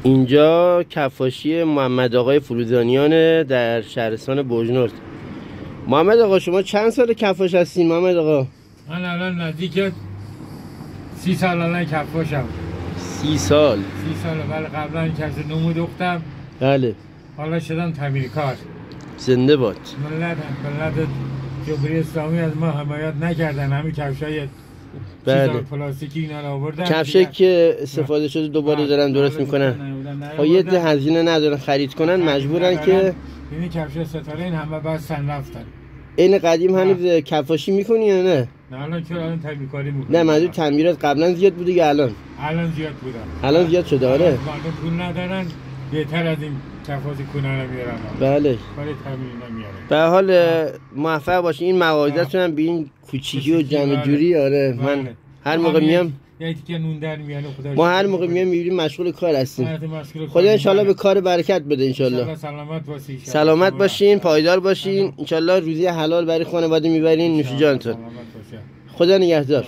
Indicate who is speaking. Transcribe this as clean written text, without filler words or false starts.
Speaker 1: اینجا کفاشی محمد آقای فروزانیان در شهرستان بوجنورد. محمد آقا شما چند سال کفاش هستین محمد آقا؟
Speaker 2: من الان نزدیک 30 سال الان کفاشم.
Speaker 1: 30 سال؟
Speaker 2: 30 ساله. ولی قبلا کفش نمود اختم.
Speaker 1: بله.
Speaker 2: حالا شدم تعمیرکار.
Speaker 1: زنده باد.
Speaker 2: ملت جمهوری اسلامی از ما حمایت نکردن. همین کفشای
Speaker 1: بله.
Speaker 2: پلاستیکی اینا رو آوردن.
Speaker 1: کفشایی که استفاده شده دوباره دارن درست میکنن. یه ده هزینه ندارن خرید کنن، مجبورن که
Speaker 2: این کفش ستاره این همه بعد سن رفتن.
Speaker 1: این قدیم هنوز کفاشی میکنی یا نه؟
Speaker 2: نه الان چرا الان تعمیرکاری میکنی؟
Speaker 1: نه منظور تعمیرات قبلا زیاد بوده یا الان؟
Speaker 2: الان زیاد بودن.
Speaker 1: الان زیاد شده آره.
Speaker 2: مردم پول ندارن، بهتر از این کفاش کونه رو میارن.
Speaker 1: بله.
Speaker 2: ولی تعمیر نمیارن.
Speaker 1: به هر حال موفق باشین. این مغازه‌تون هم به این کوچیکی و جمع جوری آره. من هر موقع میام ما هر موقع میام میبینیم مشغول کار هستیم. خدا انشالله به کار برکت بده انشالله. سلامت باشین، پایدار باشین انشالله. روزی حلال برای خانواده میبرین. نوش جانتون. خدا نگهدار.